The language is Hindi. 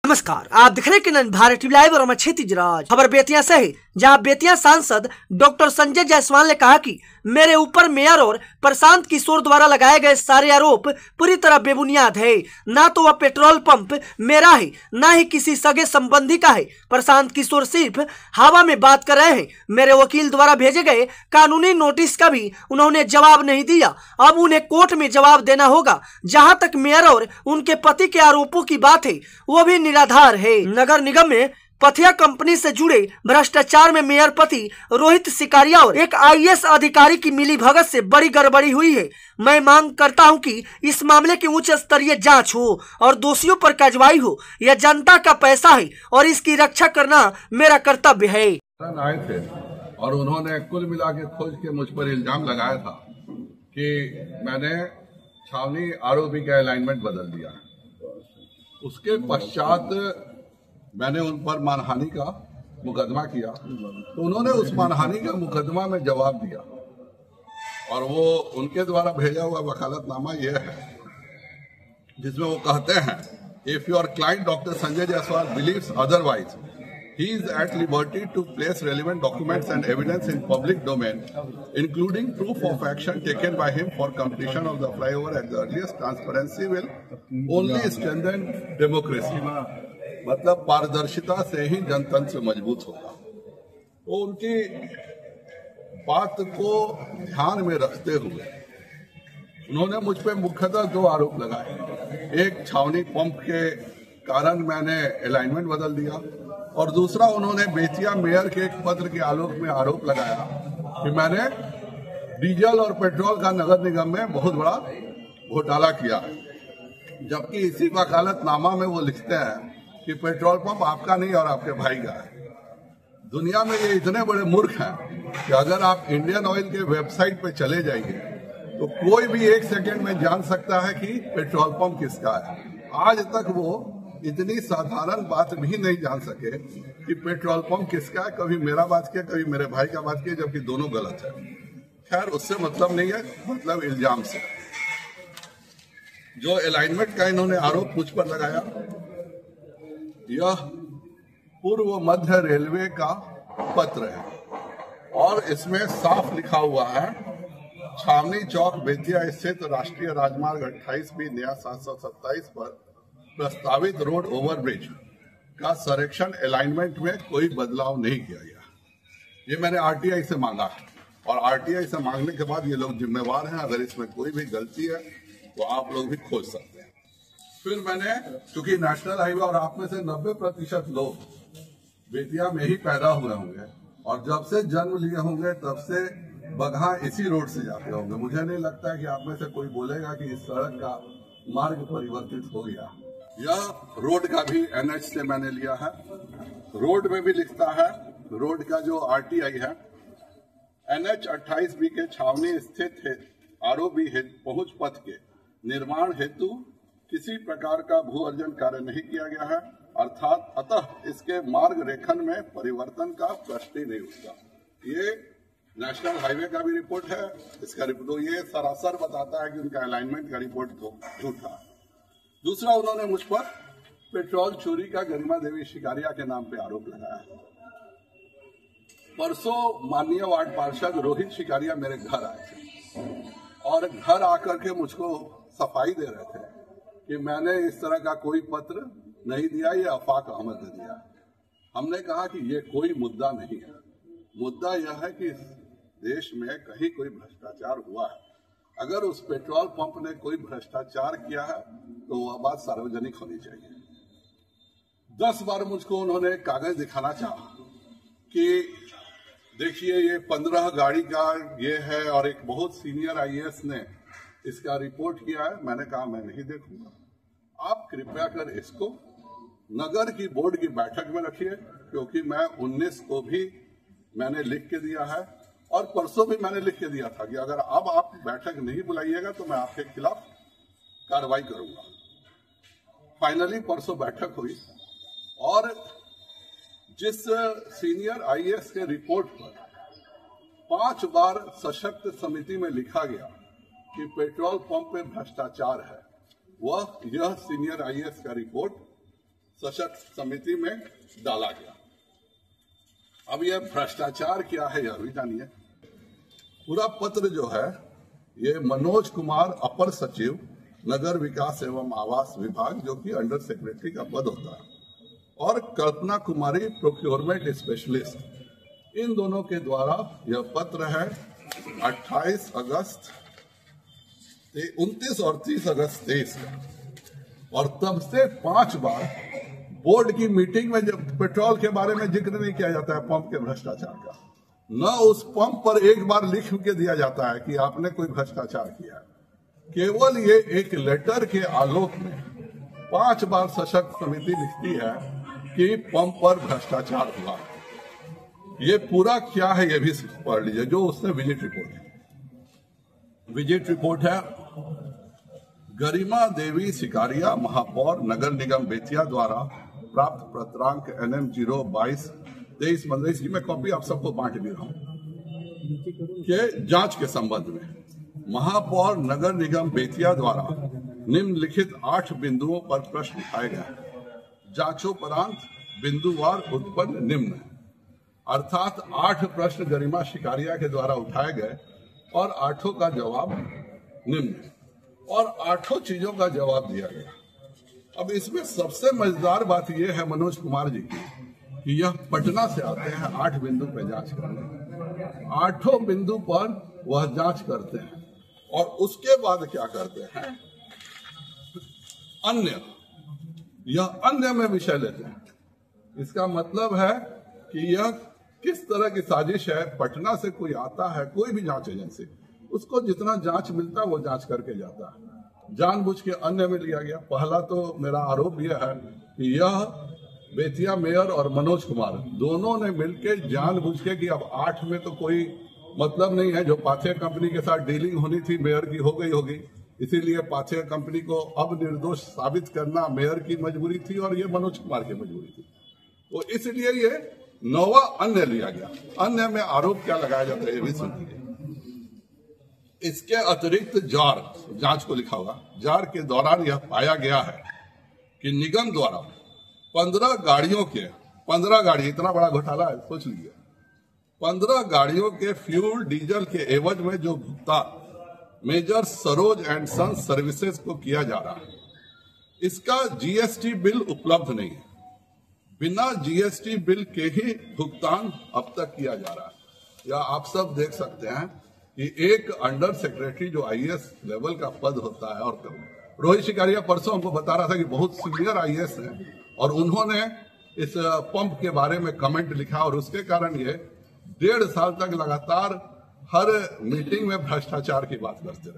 नमस्कार, आप दिख रहे हैं भारत टीवी लाइव और मैं क्षितिज राज। खबर बेतिया से है, जहां बेतिया सांसद डॉक्टर संजय जायसवाल ने कहा कि मेरे ऊपर मेयर और प्रशांत किशोर द्वारा लगाए गए सारे आरोप पूरी तरह बेबुनियाद है। ना तो वह पेट्रोल पंप मेरा है, ना ही किसी सगे संबंधी का है। प्रशांत किशोर सिर्फ हवा में बात कर रहे हैं। मेरे वकील द्वारा भेजे गए कानूनी नोटिस का भी उन्होंने जवाब नहीं दिया। अब उन्हें कोर्ट में जवाब देना होगा। जहां तक मेयर और उनके पति के आरोपों की बात है, वो भी निराधार है। नगर निगम में पथिया कंपनी से जुड़े भ्रष्टाचार में मेयर पति रोहित सिकारिया और एक आईएएस अधिकारी की मिलीभगत से बड़ी गड़बड़ी हुई है। मैं मांग करता हूं कि इस मामले की उच्च स्तरीय जांच हो और दोषियों पर कार्रवाई हो। यह जनता का पैसा है और इसकी रक्षा करना मेरा कर्तव्य है। आए थे और उन्होंने कुल मिला के खोज के मुझ पर इल्जाम लगाया था कि मैंने छावनी आरओबी का अलाइनमेंट बदल दिया। उसके पश्चात मैंने उन पर मानहानि का मुकदमा किया, तो उन्होंने उस मानहानि का मुकदमा में जवाब दिया और वो उनके द्वारा भेजा हुआ वकालतनामा यह है, जिसमें वो कहते हैं, if your client doctor Sanjay Jaiswal believes otherwise, he is at liberty to place relevant documents and evidence in public domain, including proof of action taken by him for completion of the flyover at the earliest. Transparency will only strengthen democracy. मतलब पारदर्शिता से ही जनतंत्र मजबूत होगा। तो उनकी बात को ध्यान में रखते हुए उन्होंने मुझ पे मुख्यतः दो आरोप लगाए। एक, छावनी पंप के कारण मैंने अलाइनमेंट बदल दिया, और दूसरा, उन्होंने बेतिया मेयर के एक पत्र के आलोक में आरोप लगाया कि मैंने डीजल और पेट्रोल का नगर निगम में बहुत बड़ा घोटाला किया है। जबकि इसी वकालतनामा में वो लिखते हैं कि पेट्रोल पंप आपका नहीं और आपके भाई का है। दुनिया में ये इतने बड़े मूर्ख हैं कि अगर आप इंडियन ऑयल के वेबसाइट पे चले जाइए तो कोई भी एक सेकंड में जान सकता है कि पेट्रोल पंप किसका है। आज तक वो इतनी साधारण बात भी नहीं जान सके कि पेट्रोल पंप किसका है। कभी मेरा बात किया, कभी मेरे भाई का बात किया, जबकि दोनों गलत है। खैर, उससे मतलब नहीं है, मतलब इल्जाम से। जो अलाइनमेंट का इन्होंने आरोप मुझ पर लगाया, यह पूर्व मध्य रेलवे का पत्र है और इसमें साफ लिखा हुआ है, छावनी चौक बेतिया स्थित राष्ट्रीय राजमार्ग 28B नया 727 पर प्रस्तावित रोड ओवरब्रिज का संरक्षण अलाइनमेंट में कोई बदलाव नहीं किया गया। ये मैंने आरटीआई से मांगा और आरटीआई से मांगने के बाद ये लोग जिम्मेवार हैं। अगर इसमें कोई भी गलती है तो आप लोग भी खोज सकते हैं। फिर मैंने, चूंकि नेशनल हाईवे और आप में से 90% लोग बेतिया में ही पैदा हुए होंगे और जब से जन्म लिए होंगे तब से बगहा इसी रोड से जाते होंगे। मुझे नहीं लगता है कि आप में से कोई बोलेगा कि इस सड़क का मार्ग परिवर्तित हो गया। यह रोड का भी एनएच से मैंने लिया है। रोड में भी लिखता है, रोड का जो आरटीआई है, एनएच 28B के छावनी स्थित है आरओबी पहुंच पथ के निर्माण हेतु किसी प्रकार का भू अर्जन कार्य नहीं किया गया है, अर्थात अतः इसके मार्ग रेखन में परिवर्तन का प्रश्न ही नहीं उठता। ये नेशनल हाईवे का भी रिपोर्ट है। इसका रिपोर्ट ये सरासर बताता है कि उनका अलाइनमेंट का रिपोर्ट झूठा है। दूसरा, उन्होंने मुझ पर पेट्रोल चोरी का गरिमा देवी शिकारिया के नाम पे आरोप लगाया है। परसों माननीय वार्ड पार्षद रोहित शिकारिया मेरे घर आए थे और घर आकर के मुझको सफाई दे रहे थे कि मैंने इस तरह का कोई पत्र नहीं दिया, ये आफाक अहमद ने दिया। हमने कहा कि ये कोई मुद्दा नहीं है। मुद्दा यह है कि इस देश में कहीं कोई भ्रष्टाचार हुआ है। अगर उस पेट्रोल पंप ने कोई भ्रष्टाचार किया है तो वह बात सार्वजनिक होनी चाहिए। 10 बार मुझको उन्होंने कागज दिखाना चाहा कि देखिए ये 15 गाड़ी का ये है और एक बहुत सीनियर आईएएस ने इसका रिपोर्ट किया है। मैंने कहा मैं नहीं देखूंगा, आप कृपया कर इसको नगर की बोर्ड की बैठक में रखिए, क्योंकि मैं 19 को भी मैंने लिख के दिया है और परसों भी मैंने लिख के दिया था कि अगर अब आप बैठक नहीं बुलाइएगा तो मैं आपके खिलाफ कार्रवाई करूंगा। फाइनली परसों बैठक हुई और जिस सीनियर आईएएस के रिपोर्ट पर 5 बार सशक्त समिति में लिखा गया कि पेट्रोल पंप पे भ्रष्टाचार है, वह यह सीनियर आईएएस का रिपोर्ट सशक्त समिति में डाला गया। अब यह भ्रष्टाचार क्या है यह भी जानिए। पूरा पत्र जो है ये मनोज कुमार अपर सचिव नगर विकास एवं आवास विभाग, जो कि अंडर सेक्रेटरी का पद होता है, और कल्पना कुमारी प्रोक्योरमेंट स्पेशलिस्ट, इन दोनों के द्वारा यह पत्र है 28 अगस्त 29 और 30 अगस्त 23 का। और तब से 5 बार बोर्ड की मीटिंग में जब पेट्रोल के बारे में जिक्र नहीं किया जाता है, पंप के भ्रष्टाचार का, न उस पंप पर एक बार लिख के दिया जाता है कि आपने कोई भ्रष्टाचार किया। केवल ये एक लेटर के आलोक में 5 बार सशक्त समिति लिखती है कि पंप पर भ्रष्टाचार हुआ। ये पूरा क्या है ये भी पढ़ लीजिए, जो उसने विजिट रिपोर्ट है। विजिट रिपोर्ट है गरिमा देवी सिकारिया, महापौर नगर निगम बेतिया द्वारा प्राप्त पत्रांक NM 022-23-15 की मैं कॉपी आप सबको बांट भी रहा हूं के जांच के संबंध में महापौर नगर निगम बेतिया द्वारा निम्नलिखित 8 बिंदुओं पर प्रश्न उठाए गए। जांचोपरांत बिंदुवार उत्पन्न निम्न है, अर्थात 8 प्रश्न गरिमा शिकारिया के द्वारा उठाए गए और 8 का जवाब निम्न है और 8 चीजों का जवाब दिया गया। अब इसमें सबसे मजेदार बात यह है मनोज कुमार जी की कि यह पटना से आते हैं 8 बिंदु पर जांच करने, 8 बिंदु पर वह जांच करते हैं और उसके बाद क्या करते हैं, अन्य, यह अन्य में विषय लेते हैं। इसका मतलब है कि यह किस तरह की साजिश है। पटना से कोई आता है, कोई भी जांच एजेंसी, उसको जितना जांच मिलता है वो जांच करके जाता है, जानबूझ के अन्य में लिया गया। पहला तो मेरा आरोप यह है कि यह बेतिया मेयर और मनोज कुमार दोनों ने मिलकर जानबूझ के कि अब 8 में तो कोई मतलब नहीं है, जो पाथेय कंपनी के साथ डीलिंग होनी थी मेयर की हो गई होगी, इसीलिए पाथेय कंपनी को अब निर्दोष साबित करना मेयर की मजबूरी थी और ये मनोज कुमार की मजबूरी थी, तो इसलिए ये 9वां अन्य लिया गया। अन्य में आरोप क्या लगाया जाता है ये भी सुनिए। इसके अतिरिक्त जार, जांच को लिखा हुआ, जार के दौरान यह पाया गया है कि निगम द्वारा 15 गाड़ियों के 15 गाड़ी, इतना बड़ा घोटाला है सोच लीजिए, 15 गाड़ियों के फ्यूल डीजल के एवज में जो भुगतान major Saroj and sons services को किया जा रहा है, इसका जीएसटी बिल उपलब्ध नहीं है। बिना जीएसटी बिल के ही भुगतान अब तक किया जा रहा है। या आप सब देख सकते हैं कि एक अंडर सेक्रेटरी जो आईएएस लेवल का पद होता है, और रोहित शिकारिया परसों हमको बता रहा था कि बहुत सीनियर आईएएस हैं और उन्होंने इस पंप के बारे में कमेंट लिखा और उसके कारण ये 1.5 साल तक लगातार हर मीटिंग में भ्रष्टाचार की बात करते रहे।